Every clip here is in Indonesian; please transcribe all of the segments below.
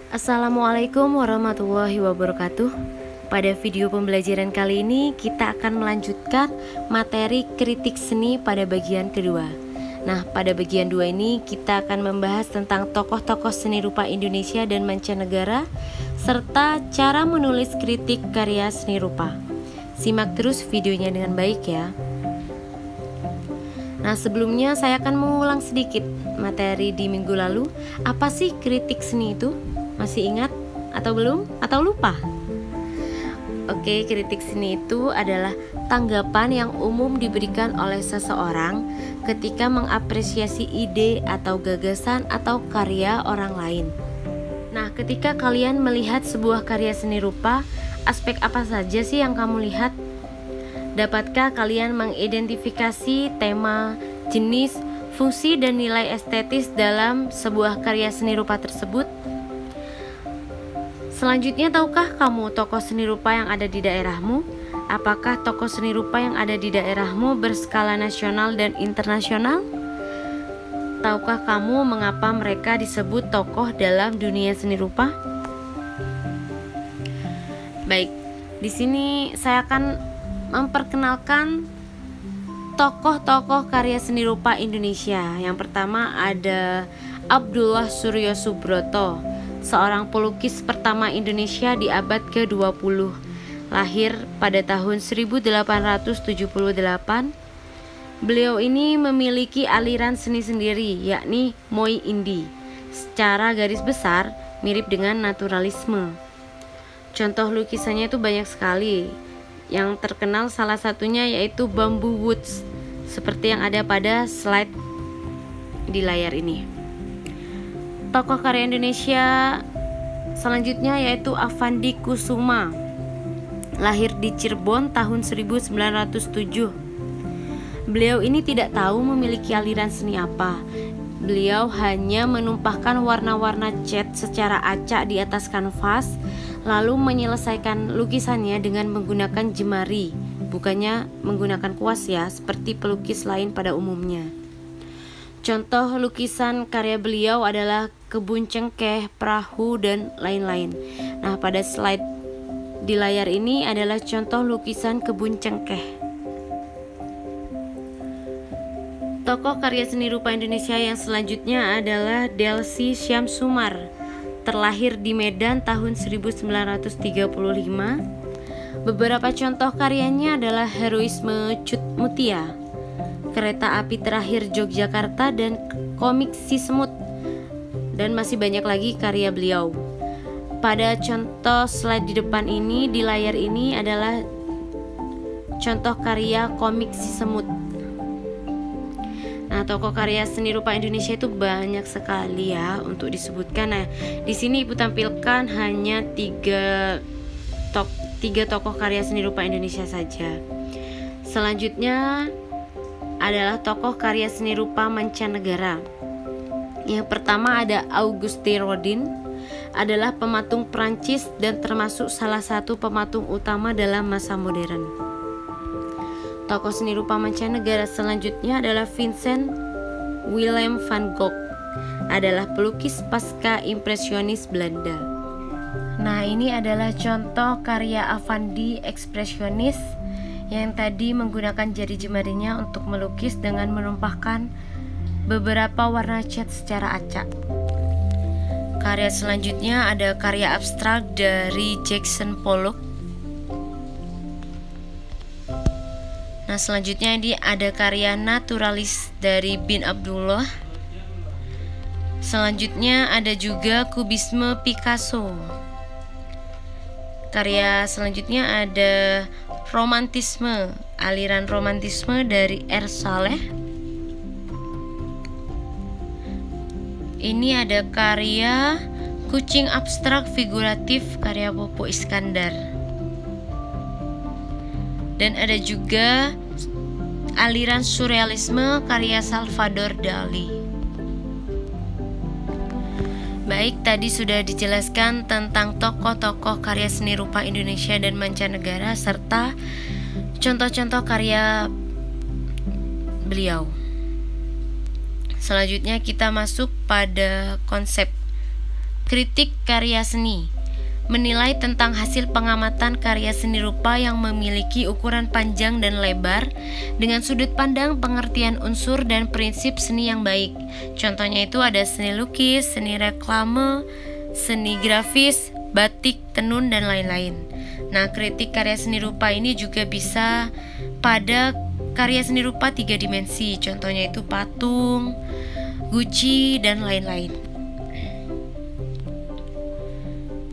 Assalamualaikum warahmatullahi wabarakatuh. Pada video pembelajaran kali ini kita akan melanjutkan materi kritik seni pada bagian kedua. Nah, pada bagian 2 ini kita akan membahas tentang tokoh-tokoh seni rupa Indonesia dan mancanegara serta cara menulis kritik karya seni rupa. Simak terus videonya dengan baik ya. Nah, sebelumnya saya akan mengulang sedikit materi di minggu lalu. Apa sih kritik seni itu? Masih ingat atau belum? Atau lupa? Oke, kritik seni itu adalah tanggapan yang umum diberikan oleh seseorang ketika mengapresiasi ide atau gagasan atau karya orang lain. Nah, ketika kalian melihat sebuah karya seni rupa, aspek apa saja sih yang kamu lihat? Dapatkah kalian mengidentifikasi tema, jenis, fungsi, dan nilai estetis dalam sebuah karya seni rupa tersebut? Selanjutnya, tahukah kamu tokoh seni rupa yang ada di daerahmu? Apakah tokoh seni rupa yang ada di daerahmu berskala nasional dan internasional? Tahukah kamu mengapa mereka disebut tokoh dalam dunia seni rupa? Baik, di sini saya akan memperkenalkan tokoh-tokoh karya seni rupa Indonesia. Yang pertama ada Abdullah Suryo Subroto, seorang pelukis pertama Indonesia di abad ke-20. Lahir pada tahun 1878. Beliau ini memiliki aliran seni sendiri, yakni Moi Indi. Secara garis besar mirip dengan naturalisme. Contoh lukisannya itu banyak sekali. Yang terkenal salah satunya yaitu Bamboo Woods, seperti yang ada pada slide di layar ini. Tokoh karya Indonesia selanjutnya yaitu Avandi Kusuma. Lahir di Cirebon tahun 1907. Beliau ini tidak tahu memiliki aliran seni apa. Beliau hanya menumpahkan warna-warna cat secara acak di atas kanvas, lalu menyelesaikan lukisannya dengan menggunakan jemari, bukannya menggunakan kuas ya, seperti pelukis lain pada umumnya. Contoh lukisan karya beliau adalah kebun cengkeh, perahu, dan lain-lain. Nah, pada slide di layar ini adalah contoh lukisan kebun cengkeh. Tokoh karya seni rupa Indonesia yang selanjutnya adalah Delsi Syamsumar. Terlahir di Medan tahun 1935. Beberapa contoh karyanya adalah Heroisme Cut Mutia, Kereta Api Terakhir Yogyakarta, dan komik Si Semut, dan masih banyak lagi karya beliau. Pada contoh slide di depan ini, di layar ini adalah contoh karya komik Si Semut. Nah, tokoh karya seni rupa Indonesia itu banyak sekali ya untuk disebutkan. Nah, di sini Ibu tampilkan hanya tiga tokoh karya seni rupa Indonesia saja. Selanjutnya adalah tokoh karya seni rupa mancanegara. Yang pertama ada Auguste Rodin, adalah pematung Prancis dan termasuk salah satu pematung utama dalam masa modern. Tokoh seni rupa mancanegara selanjutnya adalah Vincent Willem van Gogh, adalah pelukis pasca impresionis Belanda. Nah, ini adalah contoh karya Avandi ekspresionis yang tadi menggunakan jari jemarinya untuk melukis dengan menumpahkan beberapa warna cat secara acak. Karya selanjutnya ada karya abstrak dari Jackson Pollock. Nah, selanjutnya ini ada karya naturalis dari Bin Abdullah. Selanjutnya ada juga kubisme Picasso. Karya selanjutnya ada romantisme, aliran romantisme dari R. Saleh. Ini ada karya kucing abstrak figuratif karya Popo Iskandar. Dan ada juga aliran surrealisme karya Salvador Dali. Baik, tadi sudah dijelaskan tentang tokoh-tokoh karya seni rupa Indonesia dan mancanegara serta contoh-contoh karya beliau. Selanjutnya kita masuk pada konsep Kritik karya seni menilai tentang hasil pengamatan karya seni rupa yang memiliki ukuran panjang dan lebar dengan sudut pandang pengertian unsur dan prinsip seni yang baik. Contohnya itu ada seni lukis, seni reklame, seni grafis, batik, tenun, dan lain-lain. Nah, kritik karya seni rupa ini juga bisa pada karya seni rupa 3 dimensi. Contohnya itu patung, guci, dan lain-lain.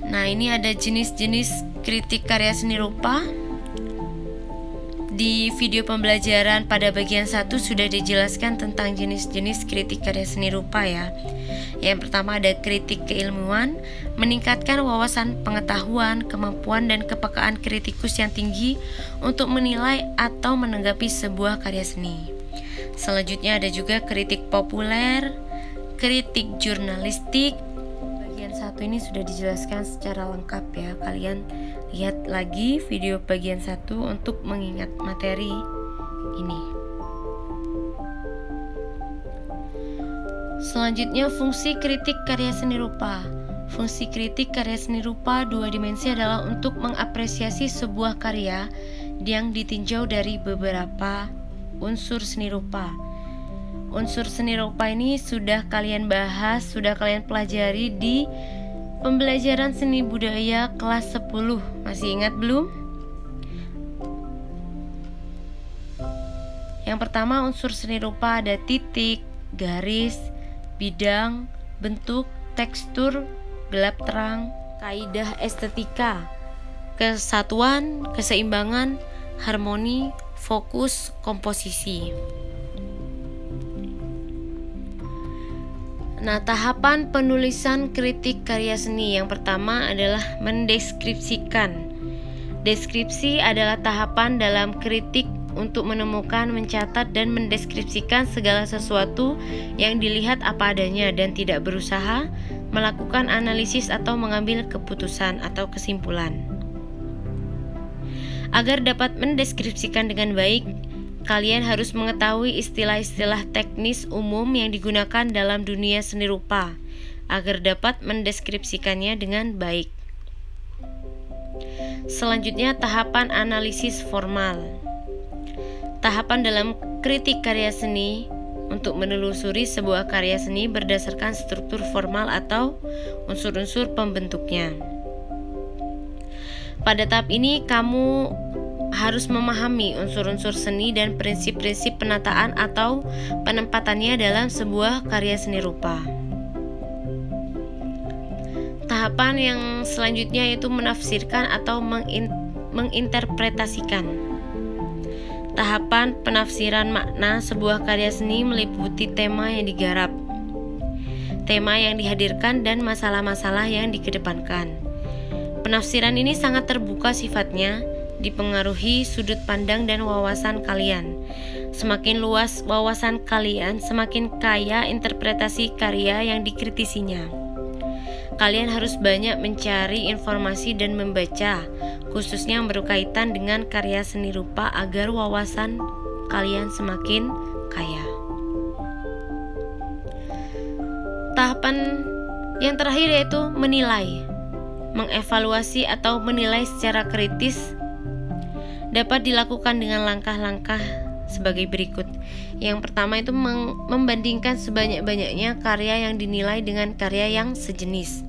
Nah, ini ada jenis-jenis kritik karya seni rupa. Di video pembelajaran pada bagian 1 sudah dijelaskan tentang jenis-jenis kritik karya seni rupa ya. Yang pertama ada kritik keilmuan, meningkatkan wawasan pengetahuan, kemampuan dan kepekaan kritikus yang tinggi untuk menilai atau menanggapi sebuah karya seni. Selanjutnya ada juga kritik populer, kritik jurnalistik. Bagian 1 ini sudah dijelaskan secara lengkap ya. Kalian lihat lagi video bagian 1 untuk mengingat materi ini. Selanjutnya fungsi kritik karya seni rupa. Fungsi kritik karya seni rupa 2 dimensi adalah untuk mengapresiasi sebuah karya yang ditinjau dari beberapa unsur seni rupa. Unsur seni rupa ini sudah kalian bahas, sudah kalian pelajari di pembelajaran seni budaya kelas 10. Masih ingat belum? Yang pertama unsur seni rupa ada titik, garis, bidang, bentuk, tekstur, gelap terang, kaidah estetika, kesatuan, keseimbangan, harmoni, fokus, komposisi. Nah, tahapan penulisan kritik karya seni yang pertama adalah mendeskripsikan. Deskripsi adalah tahapan dalam kritik untuk menemukan, mencatat, dan mendeskripsikan segala sesuatu yang dilihat apa adanya dan tidak berusaha melakukan analisis atau mengambil keputusan atau kesimpulan. Agar dapat mendeskripsikan dengan baik, kalian harus mengetahui istilah-istilah teknis umum yang digunakan dalam dunia seni rupa agar dapat mendeskripsikannya dengan baik. Selanjutnya, tahapan analisis formal. Tahapan dalam kritik karya seni untuk menelusuri sebuah karya seni berdasarkan struktur formal atau unsur-unsur pembentuknya. Pada tahap ini, kamu harus memahami unsur-unsur seni dan prinsip-prinsip penataan atau penempatannya dalam sebuah karya seni rupa. Tahapan yang selanjutnya yaitu menafsirkan atau menginterpretasikan. Tahapan penafsiran makna sebuah karya seni meliputi tema yang digarap, tema yang dihadirkan, dan masalah-masalah yang dikedepankan. Penafsiran ini sangat terbuka sifatnya, dipengaruhi sudut pandang dan wawasan kalian. Semakin luas wawasan kalian, semakin kaya interpretasi karya yang dikritisinya. Kalian harus banyak mencari informasi dan membaca, khususnya yang berkaitan dengan karya seni rupa agar wawasan kalian semakin kaya. Tahapan yang terakhir yaitu menilai. Mengevaluasi atau menilai secara kritis dapat dilakukan dengan langkah-langkah sebagai berikut. Yang pertama itu membandingkan sebanyak-banyaknya karya yang dinilai dengan karya yang sejenis.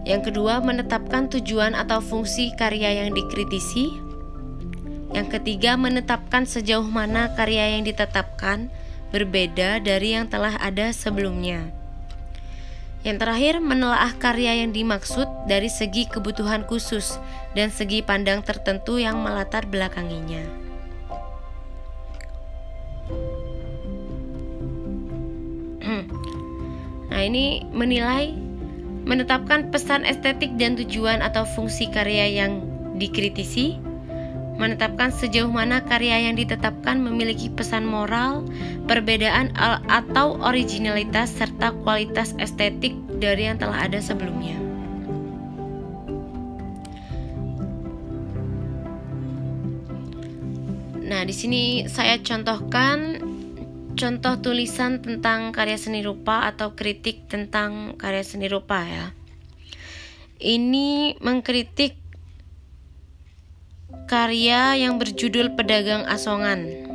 Yang kedua, menetapkan tujuan atau fungsi karya yang dikritisi. Yang ketiga, menetapkan sejauh mana karya yang ditetapkan berbeda dari yang telah ada sebelumnya. Yang terakhir, menelaah karya yang dimaksud dari segi kebutuhan khusus dan segi pandang tertentu yang melatar belakanginya. Nah, ini menilai, menetapkan pesan estetik dan tujuan atau fungsi karya yang dikritisi, menetapkan sejauh mana karya yang ditetapkan memiliki pesan moral, perbedaan atau originalitas, serta kualitas estetik dari yang telah ada sebelumnya. Nah, di sini saya contohkan contoh tulisan tentang karya seni rupa atau kritik tentang karya seni rupa ya. Ini mengkritik karya yang berjudul Pedagang Asongan.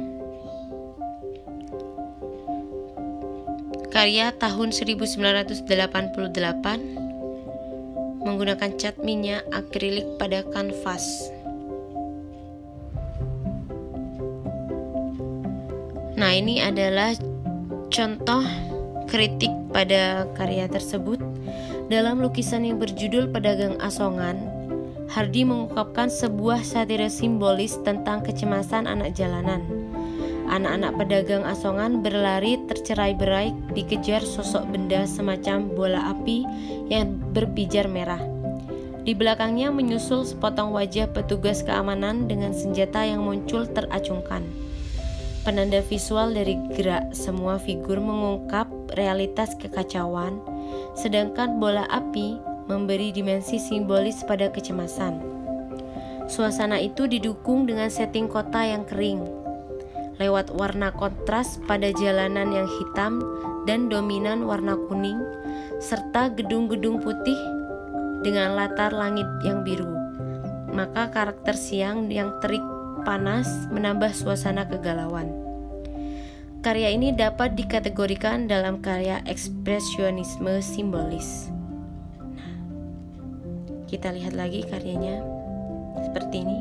Karya tahun 1988 menggunakan cat minyak akrilik pada kanvas. Nah, ini adalah contoh kritik pada karya tersebut. Dalam lukisan yang berjudul Pedagang Asongan, Hardy mengungkapkan sebuah satire simbolis tentang kecemasan anak jalanan. Anak-anak pedagang asongan berlari tercerai-berai dikejar sosok benda semacam bola api yang berpijar merah. Di belakangnya menyusul sepotong wajah petugas keamanan dengan senjata yang muncul teracungkan. Penanda visual dari gerak semua figur mengungkap realitas kekacauan, sedangkan bola api memberi dimensi simbolis pada kecemasan. Suasana itu didukung dengan setting kota yang kering, lewat warna kontras pada jalanan yang hitam dan dominan warna kuning, serta gedung-gedung putih dengan latar langit yang biru. Maka karakter siang yang terik panas menambah suasana kegalauan. Karya ini dapat dikategorikan dalam karya ekspresionisme simbolis. Kita lihat lagi karyanya seperti ini.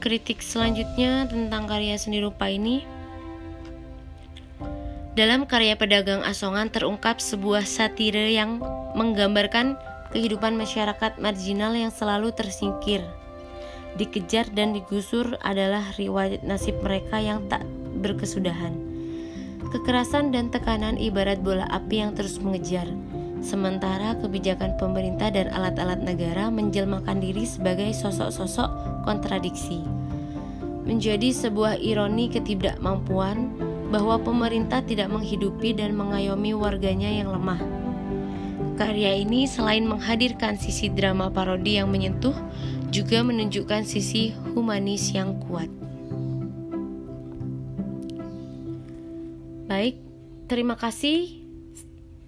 Kritik selanjutnya tentang karya seni rupa ini. Dalam karya Pedagang Asongan terungkap sebuah satire yang menggambarkan kehidupan masyarakat marginal yang selalu tersingkir, dikejar dan digusur adalah riwayat nasib mereka yang tak berkesudahan. Kekerasan dan tekanan ibarat bola api yang terus mengejar, sementara kebijakan pemerintah dan alat-alat negara menjelmakan diri sebagai sosok-sosok kontradiksi. Menjadi sebuah ironi ketidakmampuan bahwa pemerintah tidak menghidupi dan mengayomi warganya yang lemah. Karya ini selain menghadirkan sisi drama parodi yang menyentuh, juga menunjukkan sisi humanis yang kuat. Baik, terima kasih.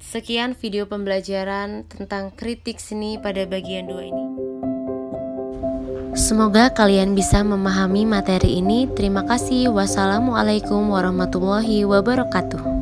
Sekian video pembelajaran tentang kritik seni pada bagian 2 ini. Semoga kalian bisa memahami materi ini. Terima kasih. Wassalamualaikum warahmatullahi wabarakatuh.